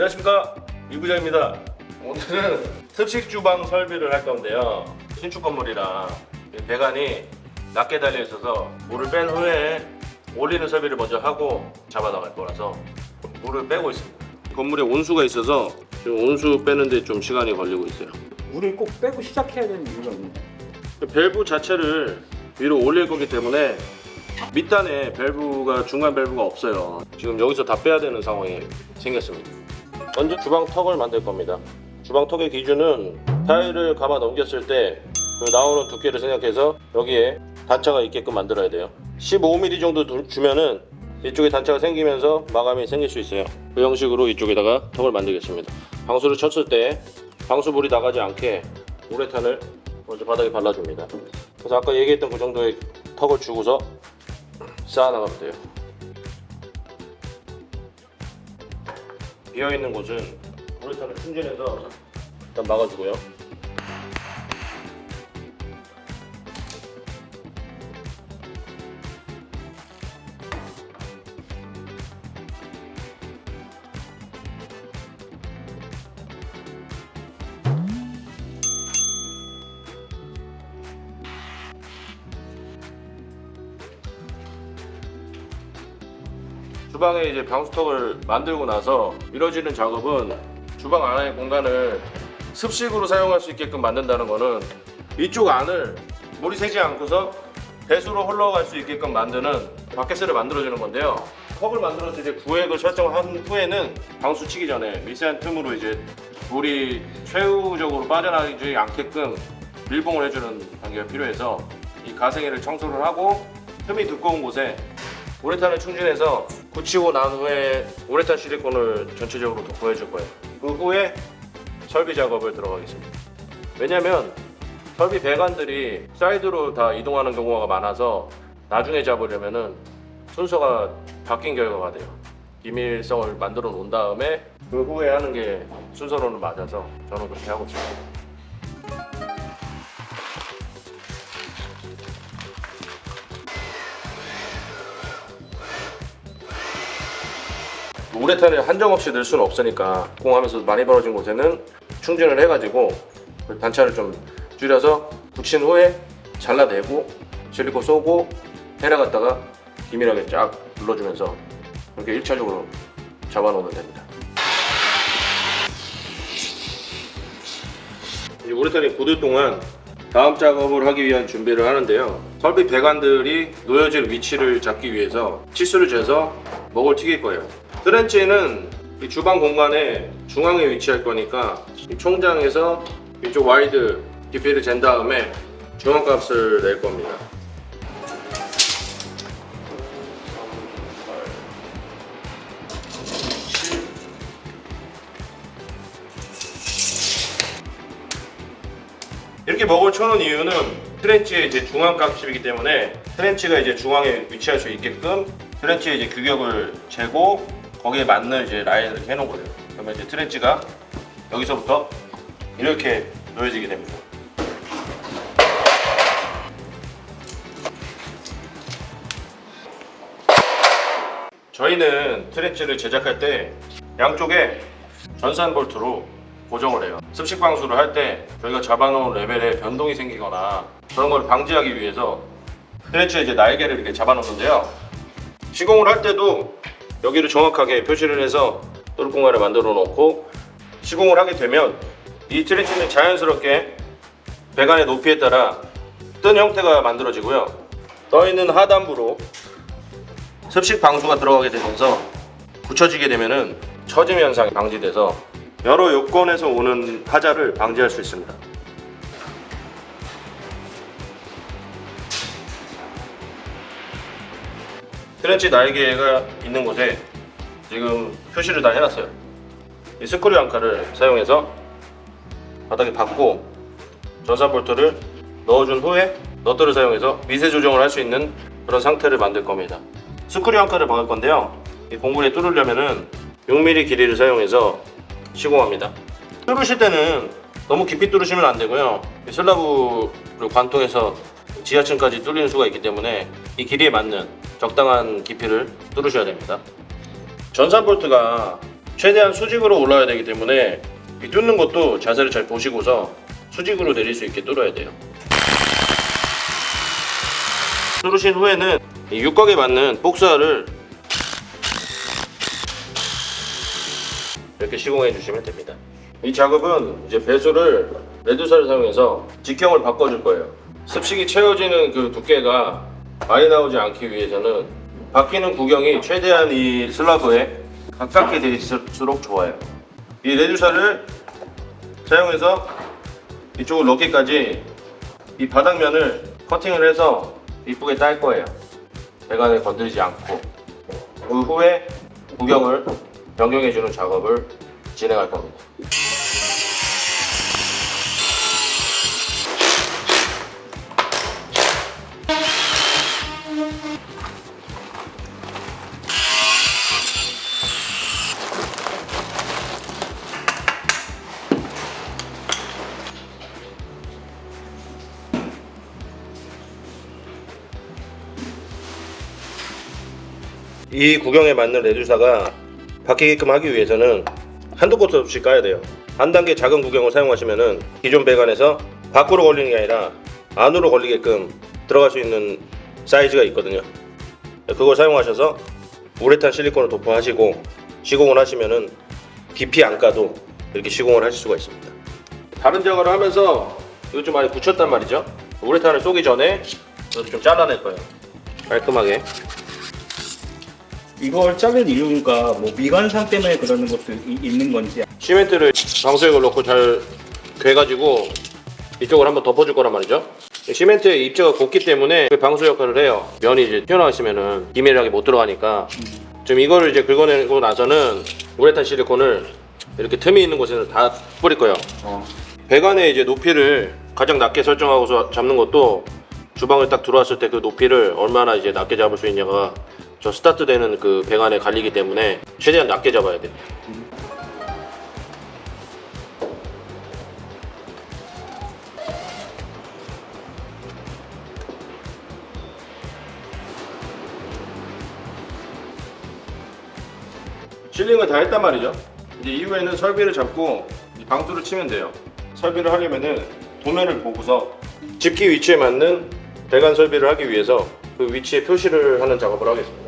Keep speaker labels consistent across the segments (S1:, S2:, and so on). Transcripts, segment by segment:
S1: 안녕하십니까, 이부장입니다. 오늘은 습식 주방 설비를 할 건데요. 신축 건물이라 배관이 낮게 달려 있어서 물을 뺀 후에 올리는 설비를 먼저 하고 잡아 나갈 거라서 물을 빼고 있습니다. 건물에 온수가 있어서 지금 온수 빼는데 좀 시간이 걸리고 있어요.
S2: 물을 꼭 빼고 시작해야 되는 이유가 있는데.
S1: 밸브 자체를 위로 올릴 거기 때문에 밑단에 밸브가 중간 밸브가 없어요. 지금 여기서 다 빼야 되는 상황이 생겼습니다. 먼저 주방 턱을 만들 겁니다. 주방 턱의 기준은 타일을 감아 넘겼을 때 나오는 두께를 생각해서 여기에 단차가 있게끔 만들어야 돼요. 15mm 정도 주면은 이쪽에 단차가 생기면서 마감이 생길 수 있어요. 그 형식으로 이쪽에다가 턱을 만들겠습니다. 방수를 쳤을 때 방수물이 나가지 않게 우레탄을 먼저 바닥에 발라줍니다. 그래서 아까 얘기했던 그 정도의 턱을 주고서 쌓아나가면 돼요. 비어있는 곳은 우레탄을 충전해서 일단 막아주고요. 주방에 이제 방수턱을 만들고 나서 이루어지는 작업은 주방 안의 공간을 습식으로 사용할 수 있게끔 만든다는 거는 이쪽 안을 물이 새지 않고서 배수로 흘러갈 수 있게끔 만드는 바켓을 만들어주는 건데요. 턱을 만들어서 이제 구획을 설정한 후에는 방수 치기 전에 미세한 틈으로 이제 물이 최후적으로 빠져나가지 않게끔 밀봉을 해주는 단계가 필요해서 이 가생이를 청소를 하고 틈이 두꺼운 곳에 우레탄을 충전해서 굳히고 난 후에 우레탄 실리콘을 전체적으로 도포해줄 거예요. 그 후에 설비 작업을 들어가겠습니다. 왜냐면 설비 배관들이 사이드로 다 이동하는 경우가 많아서 나중에 잡으려면은 순서가 바뀐 결과가 돼요. 기밀성을 만들어 놓은 다음에 그 후에 하는 게 순서로는 맞아서 저는 그렇게 하고 있습니다. 우레탄을 한정없이 넣을 수는 없으니까 공하면서 많이 벌어진 곳에는 충전을 해가지고 단차를 좀 줄여서 붙인 후에 잘라내고 실리콘 쏘고 헤라 갖다가 기밀하게 쫙 눌러주면서 이렇게 1차적으로 잡아놓으면 됩니다. 이 우레탄이 굳을 동안 다음 작업을 하기 위한 준비를 하는데요. 설비 배관들이 놓여질 위치를 잡기 위해서 치수를 재서 먹을 튀길 거예요. 트렌치는 이 주방 공간의 중앙에 위치할 거니까 이 총장에서 이쪽 와이드 깊이를 잰 다음에 중앙값을 낼 겁니다. 이렇게 먹을 쳐놓은 이유는 트렌치의 이제 중앙값이기 때문에 트렌치가 이제 중앙에 위치할 수 있게끔 트렌치의 이제 규격을 재고 거기에 맞는 이제 라인을 이렇게 해놓은 거예요. 그러면 이제 트렌치가 여기서부터 이렇게 놓여지게 됩니다. 저희는 트렌치를 제작할 때 양쪽에 전산 볼트로 고정을 해요. 습식 방수를 할 때 저희가 잡아놓은 레벨에 변동이 생기거나 그런 걸 방지하기 위해서 트렌치에 이제 날개를 이렇게 잡아놓는데요. 시공을 할 때도 여기를 정확하게 표시를 해서 뚫을 공간을 만들어 놓고 시공을 하게 되면 이 트렌치는 자연스럽게 배관의 높이에 따라 뜬 형태가 만들어지고요. 떠있는 하단부로 습식 방수가 들어가게 되면서 굳혀지게 되면은 처짐 현상이 방지돼서 여러 요건에서 오는 하자를 방지할 수 있습니다. 트렌치 날개가 있는 곳에 지금 표시를 다 해놨어요. 이 스크류 앙카를 사용해서 바닥에 박고 전산 볼트를 넣어준 후에 너트를 사용해서 미세 조정을 할 수 있는 그런 상태를 만들 겁니다. 스크류 앙카를 박을 건데요. 이 공구리에 뚫으려면은 6mm 길이를 사용해서 시공합니다. 뚫으실 때는 너무 깊이 뚫으시면 안 되고요. 슬라브를 관통해서 지하층까지 뚫리는 수가 있기 때문에 이 길이에 맞는 적당한 깊이를 뚫으셔야 됩니다. 전산 볼트가 최대한 수직으로 올라야 되기 때문에 이 뚫는 것도 자세를 잘 보시고서 수직으로 내릴 수 있게 뚫어야 돼요. 뚫으신 후에는 이 육각에 맞는 복사를 이렇게 시공해 주시면 됩니다. 이 작업은 이제 배수를 레드사를 사용해서 직경을 바꿔줄 거예요. 습식이 채워지는 그 두께가 많이 나오지 않기 위해서는 바뀌는 구경이 최대한 이 슬라브에 가깝게 될수록 좋아요. 이 레드사를 사용해서 이쪽을 넣기까지 이 바닥면을 커팅을 해서 이쁘게 딸 거예요. 배관을 건드리지 않고. 그 후에 구경을 변경해주는 작업을 진행할 겁니다. 이 구경에 맞는 레드사가 바뀌게끔 하기 위해서는 한도 끝 없이 까야 돼요. 한 단계 작은 구경을 사용하시면은 기존 배관에서 밖으로 걸리는 게 아니라 안으로 걸리게끔 들어갈 수 있는 사이즈가 있거든요. 그걸 사용하셔서 우레탄 실리콘을 도포하시고 시공을 하시면은 깊이 안 까도 이렇게 시공을 하실 수가 있습니다. 다른 작업을 하면서 이거 좀 많이 붙였단 말이죠. 우레탄을 쏘기 전에 이것도 좀 잘라낼 거예요. 깔끔하게.
S2: 이걸 자른 이유가 뭐 미관상 때문에 그러는 것도 있는 건지.
S1: 시멘트를 방수액을 넣고 잘 괴가지고 이쪽을 한번 덮어줄 거란 말이죠. 시멘트의 입자가 곱기 때문에 그 방수 역할을 해요. 면이 이제 튀어나왔으면은 기밀하게 못 들어가니까. 지금 이거를 이제 긁어내고 나서는 우레탄 실리콘을 이렇게 틈이 있는 곳에는 다 뿌릴 거예요. 배관의 이제 높이를 가장 낮게 설정하고서 잡는 것도 주방을 딱 들어왔을 때 그 높이를 얼마나 이제 낮게 잡을 수 있냐가 저 스타트 되는 그 배관에 갈리기 때문에 최대한 낮게 잡아야 돼요. 실링을 다 했단 말이죠. 이제 이후에는 설비를 잡고 방수를 치면 돼요. 설비를 하려면은 도면을 보고서 집기 위치에 맞는 배관 설비를 하기 위해서 그 위치에 표시를 하는 작업을 하겠습니다.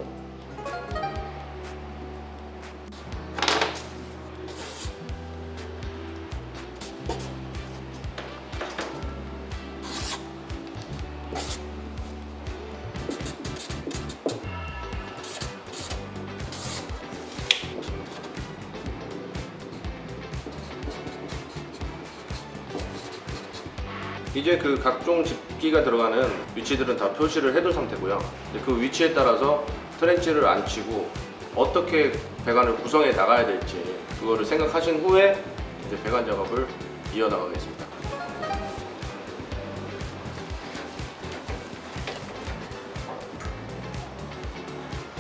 S1: 이제 그 각종 집기가 들어가는 위치들은 다 표시를 해둔 상태고요. 그 위치에 따라서 트렌치를 안 치고 어떻게 배관을 구성해 나가야 될지 그거를 생각하신 후에 이제 배관 작업을 이어나가겠습니다.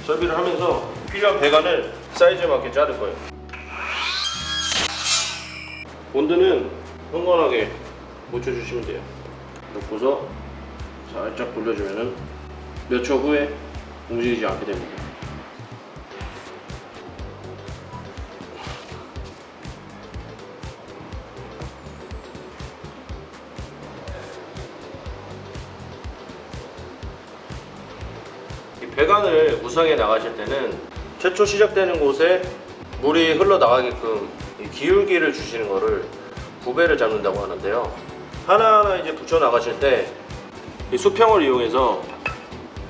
S1: 설비를 하면서 필요한 배관을 사이즈에 맞게 자를 거예요. 본드는 흥건하게 묻혀주시면 돼요. 놓고서 살짝 돌려주면은 몇 초 후에 움직이지 않게 됩니다. 이 배관을 구성해 나가실 때는 최초 시작되는 곳에 물이 흘러나가게끔 이 기울기를 주시는 거를 구배를 잡는다고 하는데요. 하나하나 이제 붙여 나가실 때 이 수평을 이용해서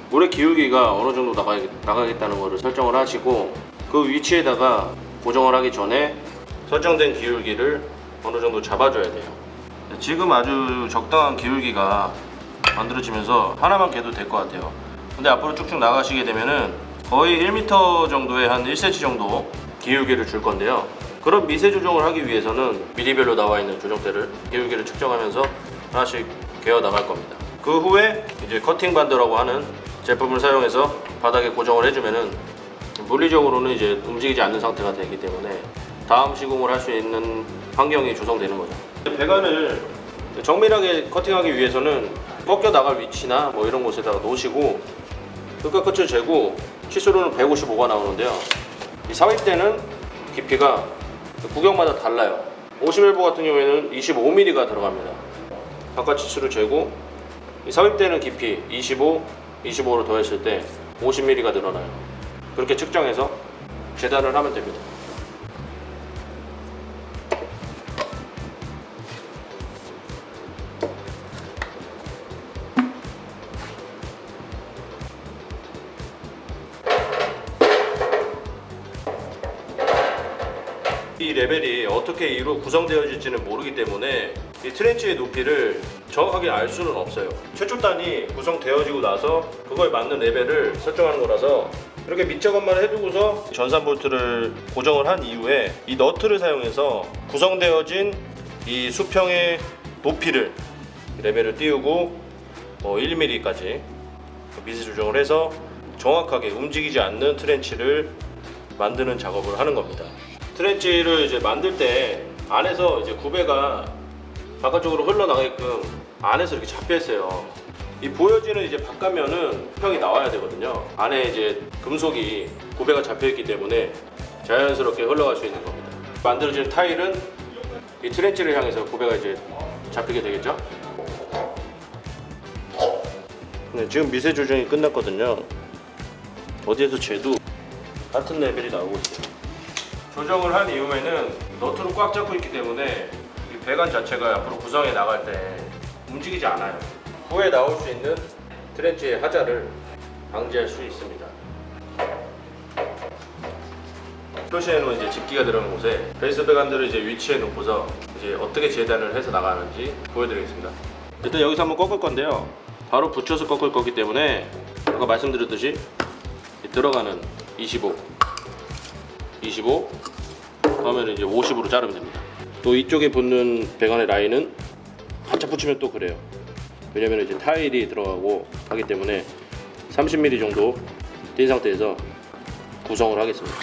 S1: 물의 기울기가 어느 정도 나가겠다는 것을 설정을 하시고 그 위치에다가 고정을 하기 전에 설정된 기울기를 어느 정도 잡아줘야 돼요. 지금 아주 적당한 기울기가 만들어지면서 하나만 개도 될 것 같아요. 근데 앞으로 쭉쭉 나가시게 되면은 거의 1m 정도의 한 1cm 정도 기울기를 줄 건데요. 그런 미세 조정을 하기 위해서는 미리별로 나와 있는 조정대를 기울기를 측정하면서 하나씩 개어 나갈 겁니다. 그 후에 이제 커팅 반드라고 하는 제품을 사용해서 바닥에 고정을 해주면은 물리적으로는 이제 움직이지 않는 상태가 되기 때문에 다음 시공을 할 수 있는 환경이 조성되는 거죠. 배관을 정밀하게 커팅하기 위해서는 꺾여 나갈 위치나 뭐 이런 곳에다가 놓으시고 끝과 끝을 재고 치수로는 155가 나오는데요. 이 삽입대는 깊이가 구경마다 달라요. 51부 같은 경우에는 25mm가 들어갑니다. 바깥치수를 재고 이 삽입되는 깊이 25, 25로 더했을 때 50mm가 늘어나요. 그렇게 측정해서 재단을 하면 됩니다. 이 레벨이 어떻게 이로 구성되어질지는 모르기 때문에 이 트렌치의 높이를 정확하게 알 수는 없어요. 최초단이 구성되어지고 나서 그거에 맞는 레벨을 설정하는 거라서 이렇게 밑작업만 해두고서 전산 볼트를 고정을 한 이후에 이 너트를 사용해서 구성되어진 이 수평의 높이를 레벨을 띄우고 1mm까지 미세 조정을 해서 정확하게 움직이지 않는 트렌치를 만드는 작업을 하는 겁니다. 트렌치를 이제 만들 때 안에서 이제 구배가 바깥쪽으로 흘러나가게끔 안에서 이렇게 잡혀 있어요. 이 보여지는 이제 바깥면은 평이 나와야 되거든요. 안에 이제 금속이 구배가 잡혀 있기 때문에 자연스럽게 흘러갈 수 있는 겁니다. 만들어지는 타일은 이 트렌치를 향해서 구배가 이제 잡히게 되겠죠. 네, 지금 미세 조정이 끝났거든요. 어디에서 재도 같은 레벨이 나오고 있어요. 조정을 한 이후에는 너트로 꽉 잡고 있기 때문에 이 배관 자체가 앞으로 구성해 나갈 때 움직이지 않아요. 후에 나올 수 있는 트렌치의 하자를 방지할 수 있습니다. 표시해 놓은 이제 집기가 들어간 곳에 베이스 배관들을 이제 위치해 놓고서 이제 어떻게 재단을 해서 나가는지 보여드리겠습니다. 일단 여기서 한번 꺾을 건데요. 바로 붙여서 꺾을 거기 때문에 아까 말씀드렸듯이 들어가는 25 그러면 이제 50으로 자르면 됩니다. 또 이쪽에 붙는 배관의 라인은 한참 붙이면 또 그래요. 왜냐면 이제 타일이 들어가고 하기 때문에 30mm 정도 뛴 상태에서 구성을 하겠습니다.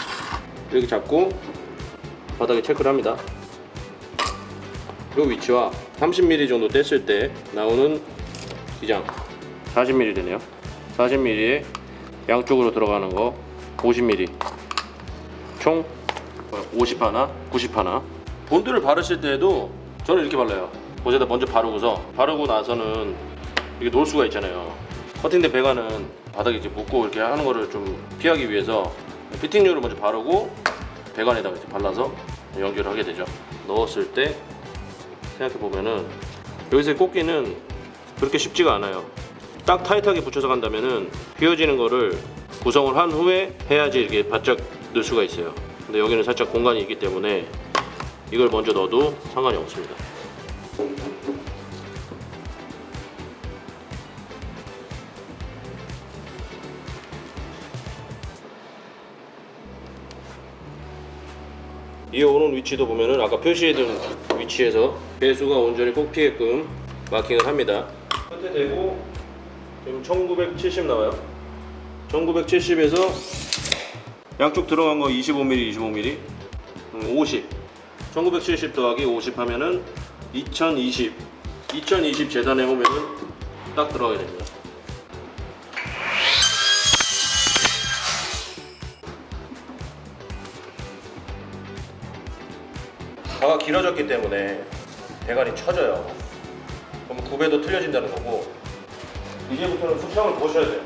S1: 이렇게 잡고 바닥에 체크를 합니다. 이 위치와 30mm 정도 뗐을 때 나오는 기장 40mm 되네요. 40mm에 양쪽으로 들어가는 거 50mm 총 50 하나, 90 하나. 본드를 바르실 때에도 저는 이렇게 발라요. 곳에다 먼저 바르고 나서는 이게 놓을 수가 있잖아요. 커팅된 배관은 바닥에 이제 묻고 이렇게 하는 거를 좀 피하기 위해서 피팅류를 먼저 바르고 배관에다가 이제 발라서 연결을 하게 되죠. 넣었을 때 생각해 보면은 여기서의 꽂기는 그렇게 쉽지가 않아요. 딱 타이트하게 붙여서 간다면은 휘어지는 거를 구성을 한 후에 해야지 이렇게 바짝 넣을 수가 있어요. 근데 여기는 살짝 공간이 있기 때문에 이걸 먼저 넣어도 상관이 없습니다. 이 오는 위치도 보면은 아까 표시해둔 위치에서 배수가 온전히 꼽히게끔 마킹을 합니다. 끝에 대고 지금 1970 나와요. 1970에서 양쪽 들어간 거 25mm, 50. 1970 더하기 50 하면은 2020 재단해 오면은 딱 들어가게 됩니다. 가가 길어졌기 때문에 배관이 처져요. 그럼 구배도 틀려진다는 거고, 이제부터는 수평을 보셔야 돼요.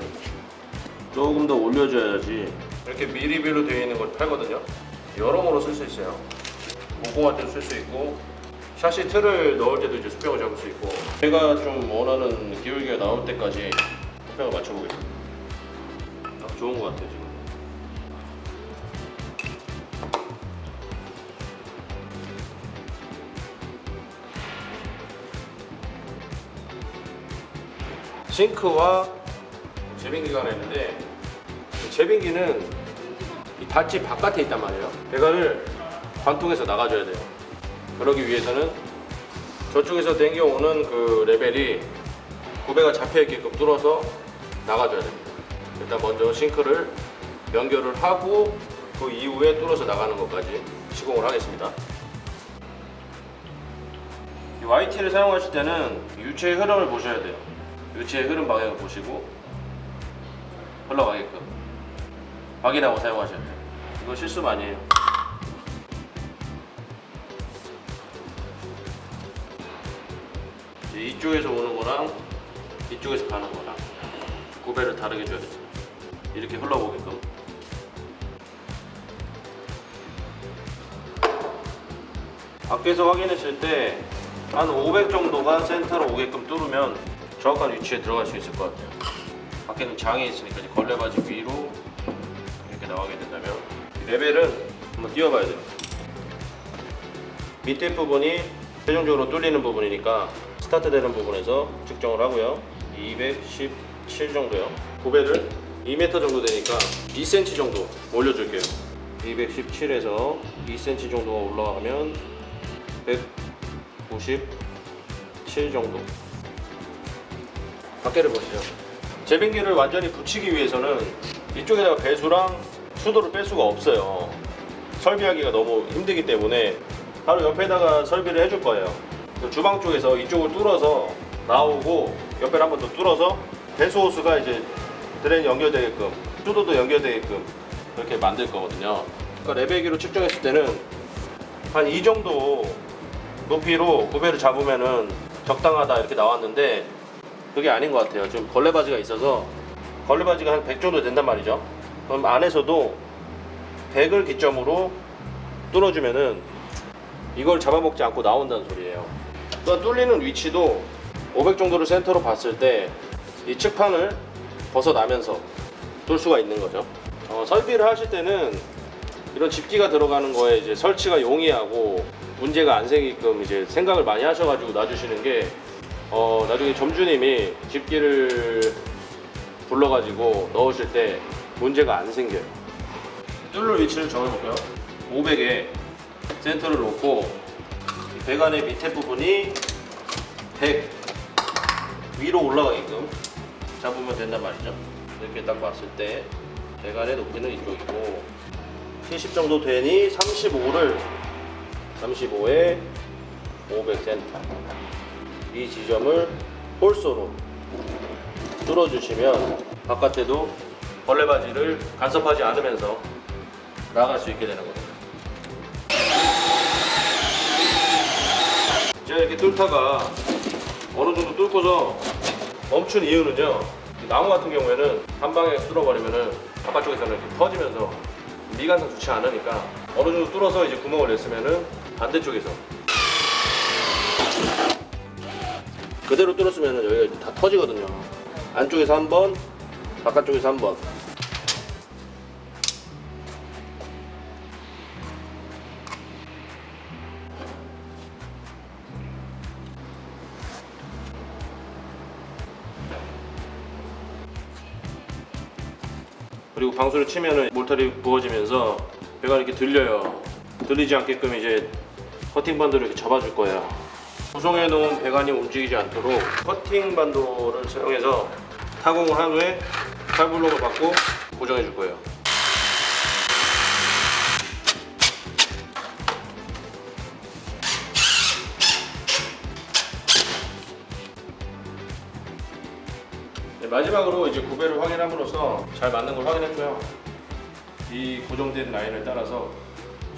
S1: 조금 더 올려줘야지. 이렇게 미리별로 되어 있는 걸 팔거든요. 여러모로 쓸 수 있어요. 공공할 때도 쓸 수 있고, 샤시 틀을 넣을 때도 이제 수평을 잡을 수 있고, 제가 좀 원하는 기울기가 나올 때까지 수평을 맞춰보겠습니다. 딱 좋은 것 같아요 지금. 싱크와 제빙기가 하나 있는데, 제빙기는 이 닷지 바깥에 있단 말이에요. 배관을 관통해서 나가줘야 돼요. 그러기 위해서는 저쪽에서 당겨오는 그 레벨이 구배가 잡혀있게끔 뚫어서 나가줘야 됩니다. 일단 먼저 싱크를 연결을 하고 그 이후에 뚫어서 나가는 것까지 시공을 하겠습니다. 이 YT를 사용하실 때는 유체의 흐름을 보셔야 돼요. 유체의 흐름 방향을 보시고 흘러가게끔 확인하고 사용하셔야 돼요. 이거 실수 많이 해요. 이쪽에서 오는 거랑 이쪽에서 가는 거랑 구배를 다르게 줘야 됩니다. 이렇게 흘러보게끔. 밖에서 확인했을 때 한 500 정도가 센터로 오게끔 뚫으면 정확한 위치에 들어갈 수 있을 것 같아요. 밖에는 장이 있으니까 이제 걸레바지 위로 이렇게 나가게 된다면 이 레벨은 한번 띄워봐야 돼요. 밑에 부분이 최종적으로 뚫리는 부분이니까 스타트 되는 부분에서 측정을 하고요. 217 정도요. 구배를 2m 정도 되니까 2cm 정도 올려줄게요. 217에서 2cm 정도가 올라가면 197 정도. 밖에를 보시죠. 제빙기를 완전히 붙이기 위해서는 이쪽에다가 배수랑 수도를 뺄 수가 없어요. 설비하기가 너무 힘들기 때문에 바로 옆에다가 설비를 해줄 거예요. 주방 쪽에서 이쪽을 뚫어서 나오고 옆에를 한 번 더 뚫어서 배수 호스가 이제 드레인 연결되게끔 수도도 연결되게끔 이렇게 만들 거거든요. 그러니까 레벨기로 측정했을 때는 한 이 정도 높이로 구배를 잡으면은 적당하다 이렇게 나왔는데 그게 아닌 것 같아요. 지금 걸레바지가 있어서 걸레바지가 한 100 정도 된단 말이죠. 그럼 안에서도 100을 기점으로 뚫어주면은 이걸 잡아먹지 않고 나온다는 소리예요. 또 뚫리는 위치도 500 정도를 센터로 봤을 때 이 측판을 벗어나면서 뚫을 수가 있는 거죠. 설비를 하실 때는 이런 집기가 들어가는 거에 이제 설치가 용이하고 문제가 안 생기게끔 이제 생각을 많이 하셔가지고 놔주시는 게 나중에 점주님이 집기를 불러가지고 넣으실 때 문제가 안 생겨요. 뚫을 위치를 정해볼게요. 500에 센터를 놓고 배관의 밑에 부분이 100 위로 올라가게끔 잡으면 된단 말이죠. 이렇게 딱 봤을 때 배관의 높이는 이쪽이고 70 정도 되니 35에 500cm 이 지점을 홀소로 뚫어주시면 바깥에도 걸레바지를 간섭하지 않으면서 나갈 수 있게 되는 겁니다. 제가 이렇게 뚫다가 어느 정도 뚫고서 멈춘 이유는요, 나무 같은 경우에는 한 방에 뚫어버리면은 바깥쪽에서는 이렇게 터지면서 미관상 좋지 않으니까 어느 정도 뚫어서 이제 구멍을 냈으면은 반대쪽에서 그대로 뚫었으면은 여기가 이제 다 터지거든요. 안쪽에서 한 번, 바깥쪽에서 한 번. 그리고 방수를 치면은 몰탈이 부어지면서 배가 이렇게 들려요. 들리지 않게끔 이제 커팅 반도를 이렇게 접어줄 거예요. 구성해 놓은 배관이 움직이지 않도록 커팅 반도를 사용해서 타공을 한 후에 칼블록을 받고 고정해 줄 거예요. 네, 마지막으로 이제 구배를 확인함으로써 잘 맞는 걸 확인했고요. 이 고정된 라인을 따라서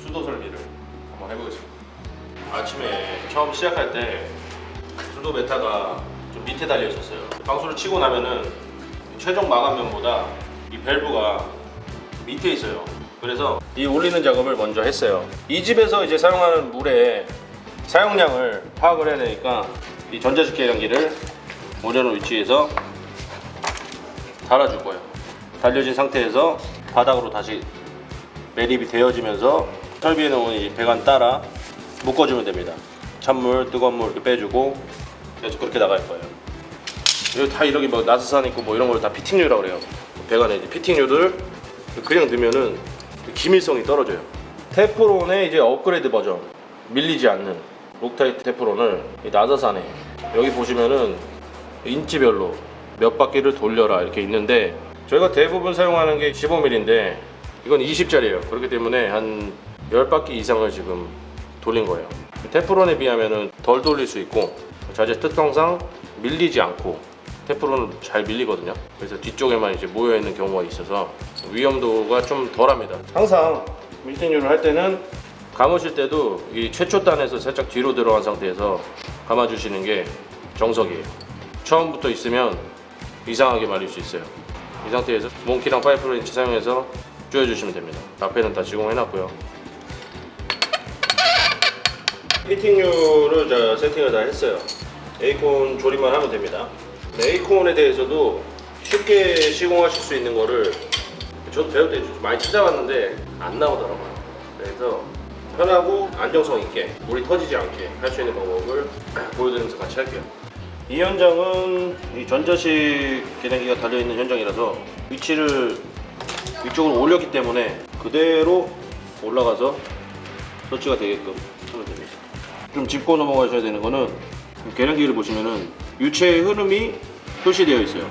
S1: 수도 설비를 한번 해보겠습니다. 아침에 처음 시작할 때 수도 메타가 좀 밑에 달려 있었어요. 방수를 치고 나면은 최종 마감면보다 이 밸브가 밑에 있어요. 그래서 이 올리는 작업을 먼저 했어요. 이 집에서 이제 사용하는 물의 사용량을 파악을 해야 되니까 이 전자식 계량기를 올려놓은 위치에서 달아줄 거예요. 달려진 상태에서 바닥으로 다시 매립이 되어지면서 설비에 놓은 이 배관 따라 묶어주면 됩니다. 찬물, 뜨거운 물 이렇게 빼주고 계속 그렇게 나갈 거예요. 여기 다 이렇게 뭐 나스산 있고 뭐 이런 걸 다 피팅류라고 그래요. 배관에 이제 피팅류들 그냥 넣으면은 기밀성이 떨어져요. 테프론의 이제 업그레이드 버전, 밀리지 않는 록타이트 테프론을 이 나사산에 여기 보시면은 인치별로 몇 바퀴를 돌려라 이렇게 있는데 저희가 대부분 사용하는 게 15mm인데 이건 20짜리예요. 그렇기 때문에 한 10바퀴 이상을 지금 돌린 거예요. 테프론에 비하면 덜 돌릴 수 있고 자재 특성상 밀리지 않고 테프론은 잘 밀리거든요. 그래서 뒤쪽에만 이제 모여 있는 경우가 있어서 위험도가 좀 덜합니다. 항상 밀팅류를 할 때는 감으실 때도 이 최초단에서 살짝 뒤로 들어간 상태에서 감아주시는 게 정석이에요. 처음부터 있으면 이상하게 말릴 수 있어요. 이 상태에서 몽키랑 파이프 렌치 사용해서 조여주시면 됩니다. 앞에는 다 시공해놨고요. 히팅류를 제가 세팅을 다 했어요. 에이콘 조립만 하면 됩니다. 에이콘에 대해서도 쉽게 시공하실 수 있는 거를 저도 배울 때 많이 찾아봤는데 안 나오더라고요. 그래서 편하고 안정성 있게 물이 터지지 않게 할 수 있는 방법을 보여드리면서 같이 할게요. 이 현장은 이 전자식 계량기가 달려있는 현장이라서 위치를 위쪽으로 올렸기 때문에 그대로 올라가서 설치가 되게끔 하면 됩니다. 좀 짚고 넘어가셔야 되는 거는 계량기를 보시면은 유체의 흐름이 표시되어 있어요.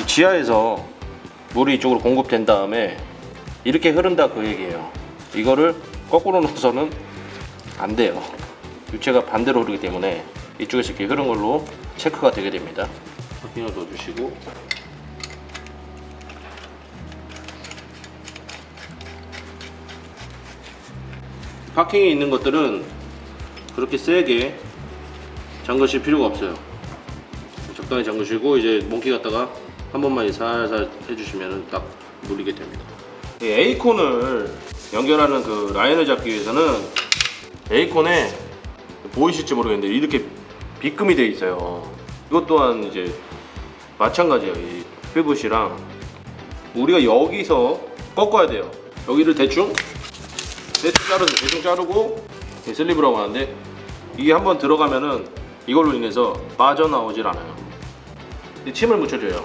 S1: 이 지하에서 물이 이쪽으로 공급된 다음에 이렇게 흐른다 그 얘기예요. 이거를 거꾸로 놓고서는 안 돼요. 유체가 반대로 흐르기 때문에 이쪽에서 이렇게 흐른 걸로 체크가 되게 됩니다. 파킹을 넣어주시고 파킹이 있는 것들은 그렇게 세게 잠그실 필요가 없어요. 적당히 잠그시고 이제 몽키 갖다가 한 번만 살살 해주시면 딱 눌리게 됩니다. 이 에이콘을 연결하는 그 라인을 잡기 위해서는 에이콘에 보이실지 모르겠는데 이렇게 빗금이 되어 있어요. 이것 또한 이제 마찬가지예요. 이 피붓이랑 우리가 여기서 꺾어야 돼요. 여기를 대충 자르고 슬리브라고 하는데 이게 한번 들어가면은 이걸로 인해서 빠져나오질 않아요. 침을 묻혀줘요.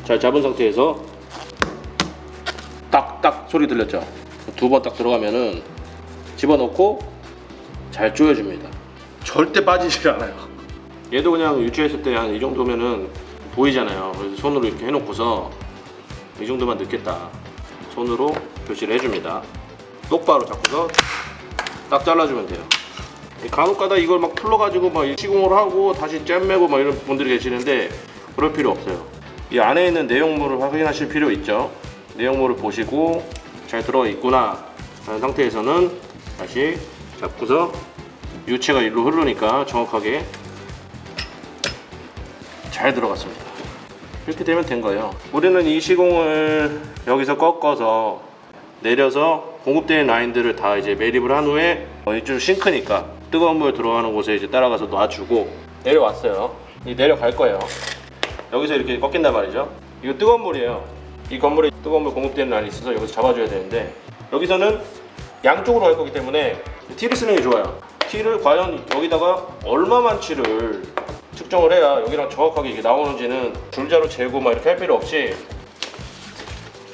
S1: 잘 잡은 상태에서 딱딱 소리 들렸죠? 두 번 딱 들어가면은 집어넣고 잘 조여줍니다. 절대 빠지질 않아요. 얘도 그냥 유치했을 때 한 이 정도면은 보이잖아요. 그래서 손으로 이렇게 해놓고서 이 정도만 넣겠다. 손으로 표시를 해줍니다. 똑바로 잡고서 딱 잘라주면 돼요. 간혹가다 이걸 막 풀러가지고 막 시공을 하고 다시 잼 매고 막 이런 분들이 계시는데 그럴 필요 없어요. 이 안에 있는 내용물을 확인하실 필요 있죠. 내용물을 보시고 잘 들어가 있구나 하는 상태에서는 다시 잡고서 유체가 일로 흐르니까 정확하게 잘 들어갔습니다. 이렇게 되면 된 거예요. 우리는 이 시공을 여기서 꺾어서 내려서 공급되는 라인들을 다 이제 매립을 한 후에 이쪽 싱크니까 뜨거운 물 들어가는 곳에 이제 따라가서 놔주고 내려왔어요. 이 내려갈 거예요. 여기서 이렇게 꺾인단 말이죠. 이거 뜨거운 물이에요. 이 건물에 뜨거운 물 공급되는 라인이 있어서 여기서 잡아줘야 되는데 여기서는 양쪽으로 갈 거기 때문에 티를 쓰는 게 좋아요. 티를 과연 여기다가 얼마만치를 측정을 해야 여기랑 정확하게 이게 나오는지는 줄자로 재고 막 이렇게 할 필요 없이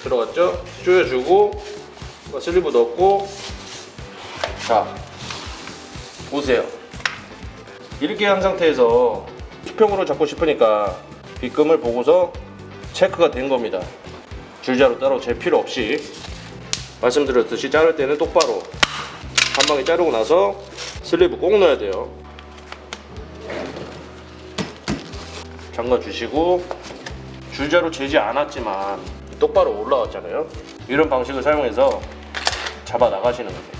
S1: 들어갔죠? 조여주고 슬리브 넣고 자 보세요. 이렇게 한 상태에서 수평으로 잡고 싶으니까 빗금을 보고서 체크가 된 겁니다. 줄자로 따로 잴 필요 없이 말씀드렸듯이 자를 때는 똑바로 한 방에 자르고 나서 슬리브 꼭 넣어야 돼요. 잠가 주시고 줄자로 재지 않았지만 똑바로 올라왔잖아요. 이런 방식을 사용해서 잡아 나가시는 겁니다.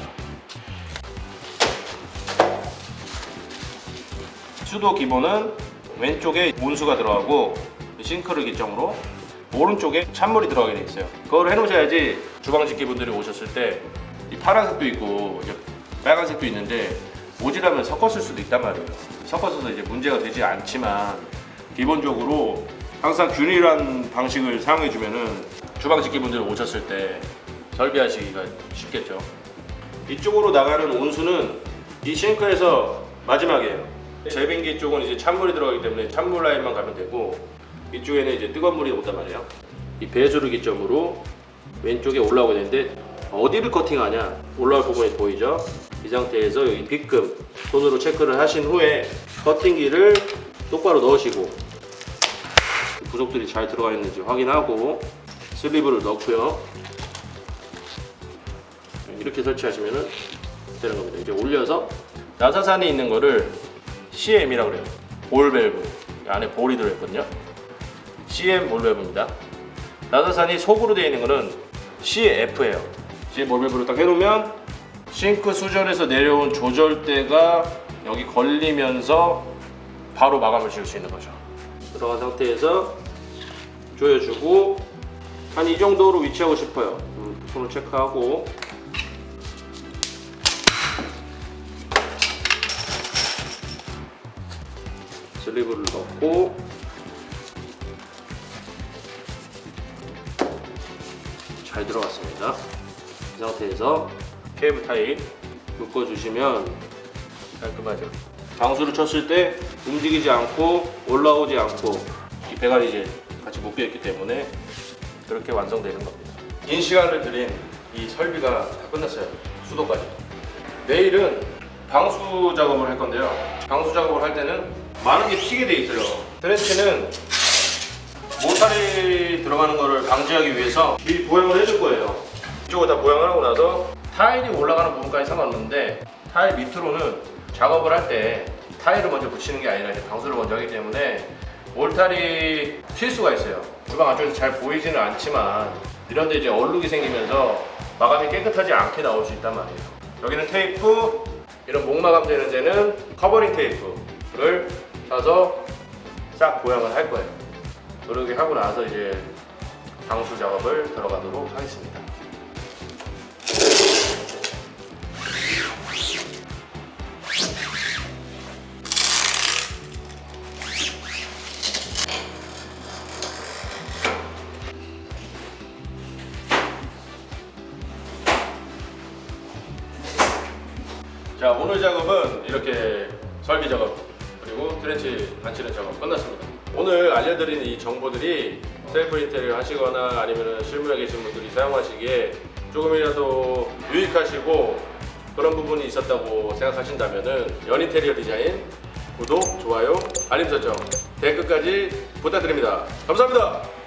S1: 수도 기본은 왼쪽에 온수가 들어가고 싱크를 기점으로 오른쪽에 찬물이 들어가게 돼 있어요. 그걸 해놓으셔야지 주방집기 분들이 오셨을 때 이 파란색도 있고 빨간색도 있는데 모자라면 섞었을 수도 있단 말이에요. 섞어서 이제 문제가 되지 않지만 기본적으로 항상 균일한 방식을 사용해주면은 주방집기 분들 오셨을 때 설비하시기가 쉽겠죠. 이쪽으로 나가는 온수는 이 싱크에서 마지막이에요. 제빙기 쪽은 이제 찬물이 들어가기 때문에 찬물 라인만 가면 되고 이쪽에는 이제 뜨거운 물이 온단 말이에요. 이 배수를 기점으로 왼쪽에 올라오게 되는데 어디를 커팅하냐 올라올 부분이 보이죠? 이 상태에서 여기 빗금 손으로 체크를 하신 후에 커팅기를 똑바로 넣으시고 부속들이 잘 들어가 있는지 확인하고 슬리브를 넣고요. 이렇게 설치하시면 되는 겁니다. 이제 올려서 나사산이 있는 거를 CM이라고 그래요. 볼 밸브. 안에 볼이 들어있거든요. CM 볼 밸브입니다. 나사산이 속으로 되어 있는 거는 CF예요. CM 볼 밸브를 딱 해놓으면 싱크 수전에서 내려온 조절대가 여기 걸리면서 바로 마감을 지을 수 있는 거죠. 들어간 상태에서 조여주고 한 이 정도로 위치하고 싶어요. 손을 체크하고 슬리브를 넣고 잘 들어갔습니다. 이 상태에서 케이블 타이 묶어주시면 깔끔하죠. 방수를 쳤을 때 움직이지 않고 올라오지 않고 이 배관이 이제 같이 묶여 있기 때문에 그렇게 완성되는 겁니다. 긴 시간을 들인 이 설비가 다 끝났어요. 수도까지. 내일은 방수 작업을 할 건데요. 방수 작업을 할 때는 많은 게 튀게 돼 있어요. 트렌치는 모탈이 들어가는 거를 방지하기 위해서 미리 보양을 해줄 거예요. 이쪽을 다 보양을 하고 나서 타일이 올라가는 부분까지 상관없는데 타일 밑으로는 작업을 할 때 타일을 먼저 붙이는 게 아니라 이제 방수를 먼저 하기 때문에 몰탈이 튈 수가 있어요. 주방 안쪽에서 잘 보이지는 않지만 이런데 이제 얼룩이 생기면서 마감이 깨끗하지 않게 나올 수 있단 말이에요. 여기는 테이프, 이런 목마감 되는 데는 커버링 테이프를 사서 싹 보양을 할 거예요. 그렇게 하고 나서 이제 방수 작업을 들어가도록 하겠습니다. 자, 오늘 작업은 이렇게 설비 작업 그리고 트렌치 반치는 작업 끝났습니다. 오늘 알려드린 이 정보들이 셀프 인테리어 하시거나 아니면 실무에 계신 분들이 사용하시기에 조금이라도 유익하시고 그런 부분이 있었다고 생각하신다면은 연인테리어 디자인 구독, 좋아요, 알림 설정, 댓글까지 부탁드립니다. 감사합니다.